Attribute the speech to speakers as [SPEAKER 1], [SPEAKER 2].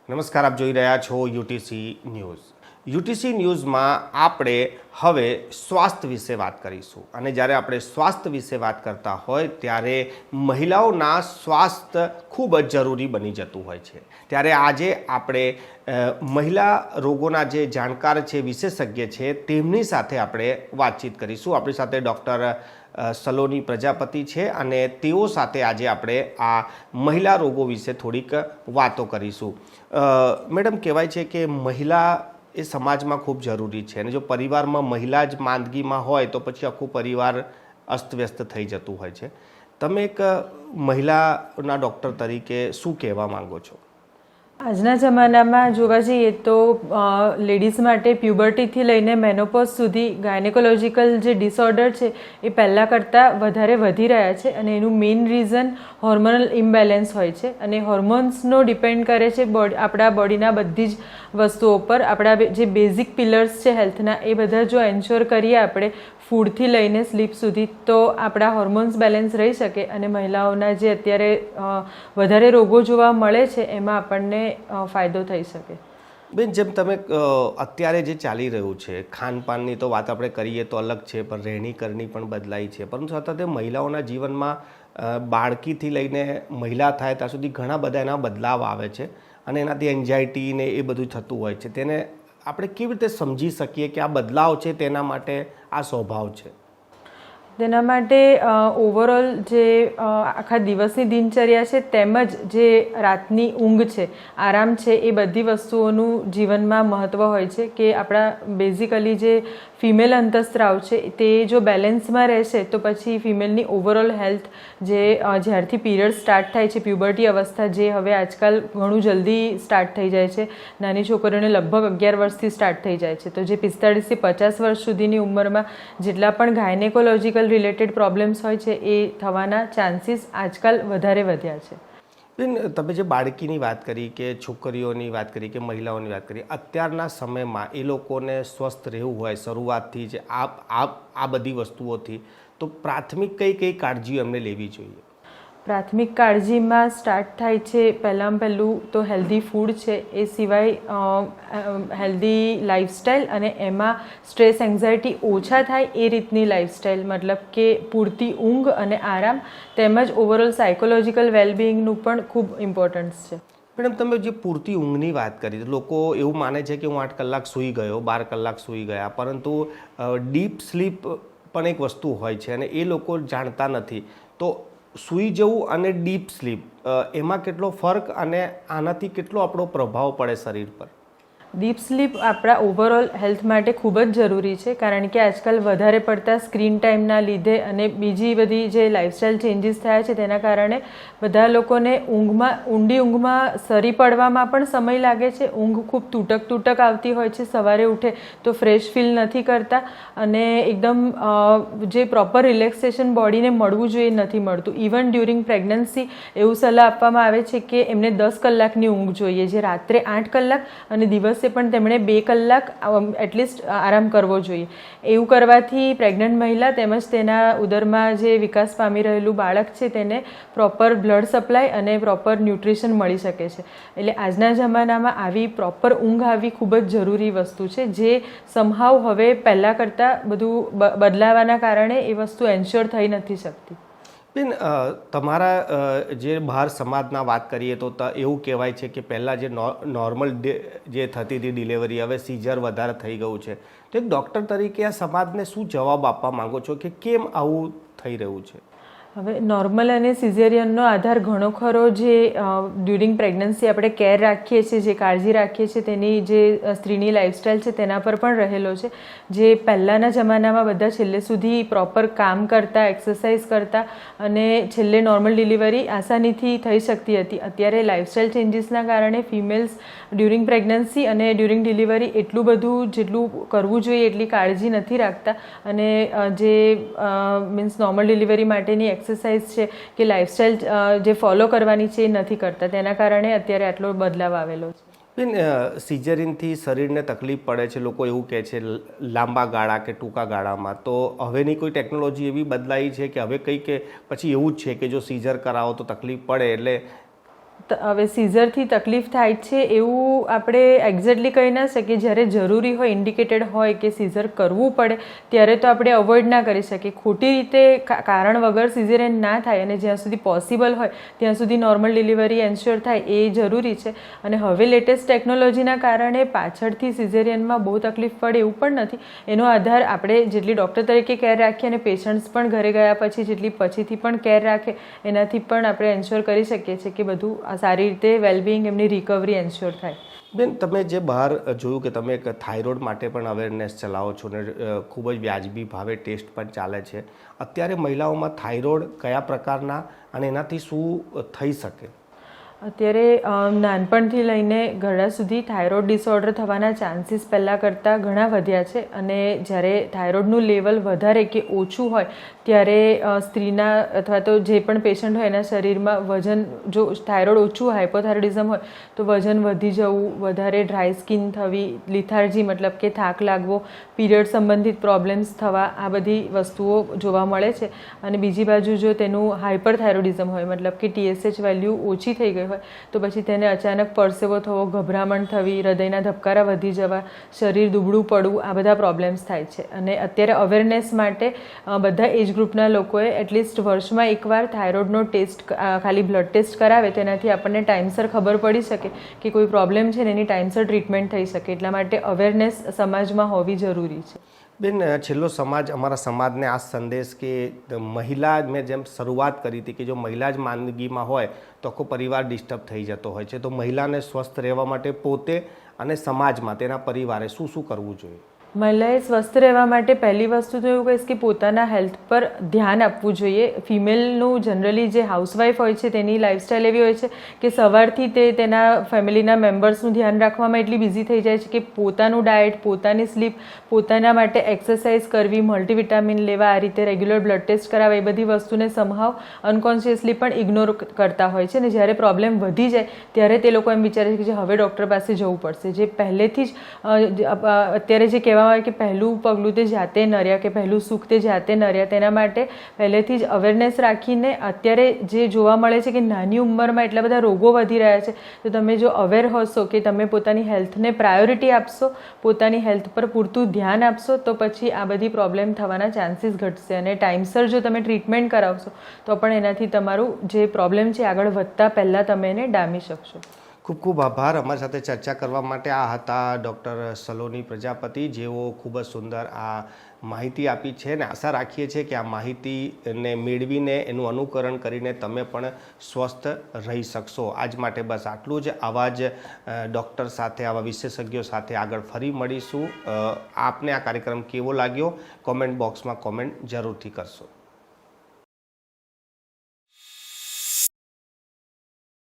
[SPEAKER 1] નમસ્કાર, આપ જોઈ રહ્યા છો યુટીસી ન્યૂઝ. યુટીસી ન્યૂઝમાં આપણે હવે સ્વાસ્થ્ય વિશે વાત કરીશું અને જ્યારે આપણે સ્વાસ્થ્ય વિશે વાત કરતા હોય ત્યારે મહિલાઓના સ્વાસ્થ્ય ખૂબ જ જરૂરી બની જતું હોય છે. ત્યારે આજે આપણે મહિલા રોગોના જે જાણકાર છે, વિશેષજ્ઞ છે, તેમની સાથે આપણે વાતચીત કરીશું. આપણી સાથે ડૉક્ટર સલોની પ્રજાપતિ છે અને તેઓ સાથે આજે આપણે આ મહિલા રોગો વિશે થોડીક વાતો કરીશું. મેડમ, કહેવાય છે કે મહિલા એ સમાજમાં ખૂબ જરૂરી છે અને જો પરિવારમાં મહિલા જ માંદગીમાં હોય તો પછી આખું પરિવાર અસ્તવ્યસ્ત થઈ જતું હોય છે. તમે એક મહિલાના ડૉક્ટર તરીકે શું કહેવા માંગો છો?
[SPEAKER 2] આજના જમાનામાં જોવા જઈએ તો લેડીઝ માટે પ્યુબર્ટીથી લઈને મેનોપોઝ સુધી ગાયનેકોલોજીકલ જે ડિસઓર્ડર છે એ પહેલાં કરતાં વધારે વધી રહ્યા છે અને એનું મેઇન રીઝન હોર્મોનલ ઇમ્બેલેન્સ હોય છે અને હોર્મોન્સનો ડિપેન્ડ કરે છે આપણા બોડીના બધી જ વસ્તુઓ પર. આપણા જે બેઝિક પિલર્સ છે હેલ્થના એ બધા જો એન્શ્યોર કરીએ આપણે ફૂડથી લઈને સ્લીપ સુધી તો આપણા હોર્મોન્સ બેલેન્સ રહી શકે અને મહિલાઓના જે અત્યારે વધારે રોગો જોવા મળે છે એમાં આપણને ફાયદો થઈ શકે.
[SPEAKER 1] બેન, જેમ તમે અત્યારે જે ચાલી રહ્યું છે ખાનપાનની તો વાત આપણે કરીએ તો અલગ છે, પણ રહેણી કરણી પણ બદલાઈ છે, પરંતુ સતત મહિલાઓના જીવનમાં બાળકીથી લઈને મહિલા થાય ત્યાં સુધી ઘણા બધા એના બદલાવ આવે છે અને એનાથી એન્ઝાયટી ને એ બધું થતું હોય છે. તેને આપણે કેવી રીતે સમજી શકીએ કે આ બદલાવ છે તેના માટે આ સ્વભાવ છે?
[SPEAKER 2] તેના માટે ઓવરઓલ જે આખા દિવસની દિનચર્યા છે તેમજ જે રાતની ઊંઘ છે, આરામ છે, એ બધી વસ્તુઓનું જીવનમાં મહત્ત્વ હોય છે કે આપણા બેઝિકલી જે ફિમેલ અંતસ્ત્રાવ છે તે જો બેલેન્સમાં રહેશે તો પછી ફિમેલની ઓવરઓલ હેલ્થ જે જ્યારથી પીરિયડ સ્ટાર્ટ થાય છે, પ્યુબર્ટી અવસ્થા જે હવે આજકાલ ઘણું જલ્દી સ્ટાર્ટ થઈ જાય છે, નાની છોકરીઓને લગભગ 11 વર્ષથી સ્ટાર્ટ થઈ જાય છે, તો જે 45 થી 50 વર્ષ સુધીની ઉંમરમાં જેટલા પણ ગાયનેકોલોજીકલ રિલેટેડ પ્રોબ્લેમ્સ હોય છે એ થવાના ચાન્સીસ આજકાલ વધારે વધ્યા છે.
[SPEAKER 1] બેન, તમે જે બાળકીની વાત કરી કે છોકરીઓની વાત કરી કે મહિલાઓની વાત કરી, અત્યારના સમયમાં એ લોકોને સ્વસ્થ રહેવું હોય શરૂઆતથી જ આ બધી વસ્તુઓથી, તો પ્રાથમિક કઈ કાળજીઓ એમને લેવી જોઈએ?
[SPEAKER 2] પ્રાથમિક કાળજીમાં સ્ટાર્ટ થાય છે પહેલું તો હેલ્ધી ફૂડ છે, એ સિવાય હેલ્ધી લાઇફસ્ટાઈલ અને એમાં સ્ટ્રેસ એન્ઝાયટી ઓછા થાય એ રીતની લાઇફસ્ટાઈલ, મતલબ કે પૂરતી ઊંઘ અને આરામ તેમજ ઓવરઓલ સાયકોલોજીકલ વેલબિંગનું પણ ખૂબ ઇમ્પોર્ટન્સ છે.
[SPEAKER 1] મેડમ, તમે જે પૂરતી ઊંઘની વાત કરી, લોકો એવું માને છે કે હું 8 કલાક સૂઈ ગયો, 12 કલાક સૂઈ ગયા, પરંતુ ડીપ સ્લીપ પણ એક વસ્તુ હોય છે અને એ લોકો જાણતા નથી. તો સૂઈ જવું અને ડીપ સ્લીપ એમાં કેટલો ફરક અને આનાથી કેટલો આપણો પ્રભાવ પડે શરીર પર?
[SPEAKER 2] ડીપ સ્લીપ આપણા ઓવરઓલ હેલ્થ માટે ખૂબ જ જરૂરી છે કારણ કે આજકાલ વધારે પડતા સ્ક્રીન ટાઈમના લીધે અને બીજી બધી જે લાઇફસ્ટાઈલ ચેન્જીસ થયા છે તેના કારણે બધા લોકોને ઊંડી ઊંઘમાં સરી પડવામાં પણ સમય લાગે છે. ઊંઘ ખૂબ તૂટક આવતી હોય છે, સવારે ઉઠે તો ફ્રેશ ફીલ નથી કરતા અને એકદમ જે પ્રોપર રિલેક્સેશન બોડીને મળવું જોઈએ નથી મળતું. ઇવન ડ્યુરિંગ પ્રેગ્નન્સી એવું સલાહ આપવામાં આવે છે કે એમને 10 કલાકની ઊંઘ જોઈએ, જે રાત્રે 8 કલાક અને દિવસે પણ તેમણે 2 કલાક એટલીસ્ટ આરામ કરવો જોઈએ. એવું કરવાથી પ્રેગ્નન્ટ મહિલા તેમજ તેના ઉદરમાં જે વિકાસ પામી રહેલું બાળક છે તેને પ્રોપર બ્લડ સપ્લાય અને પ્રોપર ન્યુટ્રિશન મળી શકે છે. એટલે આજના જમાનામાં આવી પ્રોપર ઊંઘ આવવી ખૂબ જ જરૂરી વસ્તુ છે, જે સમહાવ હવે પહેલાં કરતાં બધું બદલાવાના કારણે એ વસ્તુ એન્શ્યોર થઈ નથી શકતી.
[SPEAKER 1] બેન, તમારા જે બહાર સમાજના વાત કરીએ તો એવું કહેવાય છે કે પહેલાં જે નોર્મલ જે થતી હતી ડિલિવરી, હવે સીઝર વધારે થઈ ગયું છે. તો એક ડૉક્ટર તરીકે આ સમાજને શું જવાબ આપવા માંગો છો કે કેમ આવું થઈ રહ્યું છે?
[SPEAKER 2] હવે નોર્મલ અને સિઝેરિયનનો આધાર ઘણો ખરો જે ડ્યુરિંગ પ્રેગ્નન્સી આપણે કેર રાખીએ છીએ, જે કાળજી રાખીએ છીએ તેની જે સ્ત્રીની લાઇફસ્ટાઈલ છે તેના પર પણ રહેલો છે. જે પહેલાંના જમાનામાં બધા છેલ્લે સુધી પ્રોપર કામ કરતા, એક્સરસાઇઝ કરતા અને છેલ્લે નોર્મલ ડિલિવરી આસાનીથી થઈ શકતી હતી. અત્યારે લાઇફસ્ટાઈલ ચેન્જીસના કારણે ફિમેલ્સ ડ્યુરિંગ પ્રેગ્નન્સી અને ડ્યુરિંગ ડિલિવરી એટલું બધું જેટલું કરવું જોઈએ એટલી કાળજી નથી રાખતા અને જે મીન્સ નોર્મલ ડિલિવરી માટેની એક્સરસાઇઝ છે કે લાઇફસ્ટાઈલ જે ફોલો કરવાની છે એ નથી કરતા. તેના કારણે અત્યારે આટલો બદલાવ આવેલો છે.
[SPEAKER 1] બેન, સિઝરિનથી શરીરને તકલીફ પડે છે, લોકો એવું કહે છે લાંબા ગાળા કે ટૂંકા ગાળામાં. તો હવેની કોઈ ટેકનોલોજી એવી બદલાઈ છે કે હવે કંઈ કે પછી એવું જ છે કે જો સિઝર કરાવો તો તકલીફ પડે એટલે
[SPEAKER 2] હવે સિઝરથી તકલીફ થાય છે એવું આપણે એક્ઝેક્ટલી કહી ના શકીએ. જ્યારે જરૂરી હોય, ઇન્ડિકેટેડ હોય કે સિઝર કરવું પડે ત્યારે તો આપણે અવોઇડ ના કરી શકીએ. ખોટી રીતે કારણ વગર સિઝેરિયન ના થાય અને જ્યાં સુધી પોસિબલ હોય ત્યાં સુધી નોર્મલ ડિલિવરી એન્શ્યોર થાય એ જરૂરી છે. અને હવે લેટેસ્ટ ટેકનોલોજીના કારણે પાછળથી સિઝેરિયનમાં બહુ તકલીફ પડે એવું પણ નથી. એનો આધાર આપણે જેટલી ડૉક્ટર તરીકે કેર રાખીએ અને પેશન્ટ્સ પણ ઘરે ગયા પછી જેટલી પછીથી પણ કેર રાખે એનાથી પણ આપણે એન્શ્યોર કરી શકીએ છીએ કે બધું સારી રીતે વેલબિંગ એમની રિકવરી એન્શ્યોર થાય.
[SPEAKER 1] બેન, તમે જે બહાર જોયું કે તમે એક થાઇરોઇડ માટે પણ અવેરનેસ ચલાવો છો ને ખૂબ જ વ્યાજબી ભાવે ટેસ્ટ પણ ચાલે છે. અત્યારે મહિલાઓમાં થાઇરોઇડ કયા પ્રકારના અને એનાથી શું થઈ શકે?
[SPEAKER 2] અત્યારે નાનપણથી લઈને ઘરડા સુધી થાઇરોઇડ ડિસઓર્ડર થવાના ચાન્સીસ પહેલાં કરતાં ઘણા વધ્યા છે. અને જ્યારે થાઇરોઇડનું લેવલ વધારે કે ઓછું હોય ત્યારે સ્ત્રીના અથવા તો જે પણ પેશન્ટ હોય એના શરીરમાં વજન, જો થાઇરોઇડ ઓછું હાઇપોથાઇરોઇડિઝમ હોય તો વજન વધી જવું, વધારે ડ્રાય સ્કિન થવી, લિથાર્જી મતલબ કે થાક લાગવો, પીરિયડ સંબંધિત પ્રોબ્લેમ્સ થવા, આ બધી વસ્તુઓ જોવા મળે છે. અને બીજી બાજુ જો તેનું હાઇપરથાઇરોઇડિઝમ હોય મતલબ કે TSH વેલ્યુ ઓછી થઈ ગઈ હોય તો પછી તેને અચાનક પરસેવો થવો, ગભરામણ થવી, હૃદયના ધબકારા વધી જવા, શરીર દુબળું પડવું, આ બધા પ્રોબ્લેમ્સ થાય છે. અને અત્યારે અવેરનેસ માટે બધા એજ ગ્રુપના લોકોએ એટલીસ્ટ વર્ષમાં એકવાર થાઇરોઇડનો ટેસ્ટ, ખાલી બ્લડ ટેસ્ટ કરાવે તેનાથી આપણને ટાઈમસર ખબર પડી શકે કે કોઈ પ્રોબ્લેમ છે ને એની ટાઈમસર ટ્રીટમેન્ટ થઈ શકે. એટલા માટે અવેરનેસ સમાજમાં હોવી જરૂરી છે.
[SPEAKER 1] બેન, છેલ્લો અમારા સમાજને આ સંદેશ કે મહિલા, મેં જેમ શરૂઆત કરી હતી કે જો મહિલા જ માંદગીમાં હોય તો આખો પરિવાર ડિસ્ટર્બ થઈ જતો હોય છે. તો મહિલાને સ્વસ્થ રહેવા માટે પોતે અને સમાજમાં તેના પરિવારે શું શું કરવું જોઈએ?
[SPEAKER 2] મહિલાએ સ્વસ્થ રહેવા માટે પહેલી વસ્તુ તો એવું કહીશ કે પોતાના હેલ્થ પર ધ્યાન આપવું જોઈએ. ફિમેલનું જનરલી જે હાઉસવાઈફ હોય છે તેની લાઇફસ્ટાઈલ એવી હોય છે કે સવારથી તે તેના ફેમિલીના મેમ્બર્સનું ધ્યાન રાખવામાં એટલી બિઝી થઈ જાય છે કે પોતાનું ડાયટ, પોતાની સ્લીપ, પોતાના માટે એક્સરસાઇઝ કરવી, મલ્ટીવિટામિન લેવા, આ રીતે રેગ્યુલર બ્લડ ટેસ્ટ કરાવવા, એ બધી વસ્તુને સમહાવ અનકોન્શિયસલી પણ ઇગ્નોર કરતા હોય છે. અને જ્યારે પ્રોબ્લેમ વધી જાય ત્યારે તે લોકો એમ વિચારે છે કે હવે ડૉક્ટર પાસે જવું પડશે. જે પહેલેથી જ અત્યારે જે કહેવામાં આવે કે પહેલું પગલું તે જાતે નર્યા કે પહેલું સુખ તે જાતે નર્યા, તેના માટે પહેલેથી જ અવેરનેસ રાખીને અત્યારે જે જોવા મળે છે કે નાની ઉંમરમાં એટલા બધા રોગો વધી રહ્યા છે, તો તમે જો અવેર હશો કે તમે પોતાની હેલ્થને પ્રાયોરિટી આપશો, પોતાની હેલ્થ પર પૂરતું ધ્યાન આપશો તો પછી આ બધી પ્રોબ્લેમ થવાના ચાન્સીસ ઘટશે. અને ટાઈમસર જો તમે ટ્રીટમેન્ટ કરાવશો તો પણ એનાથી તમારું જે પ્રોબ્લેમ છે આગળ વધતા પહેલાં તમે એને ડામી શકશો.
[SPEAKER 1] ખૂબ ખૂબ આભાર. અમારી સાથે ચર્ચા કરવા માટે આ હતા ડૉક્ટર સલોની પ્રજાપતિ, જેઓ ખૂબ જ સુંદર આ માહિતી આપી છે. ને આશા રાખીએ છીએ કે આ માહિતીને મેળવીને એનું અનુકરણ કરીને તમે પણ સ્વસ્થ રહી શકશો. આજ માટે બસ આટલું જ. આવા જ ડૉક્ટર સાથે, આવા વિશેષજ્ઞો સાથે આગળ ફરી મળીશું. આપને આ કાર્યક્રમ કેવો લાગ્યો કોમેન્ટ બોક્સમાં કોમેન્ટ જરૂરથી કરશો.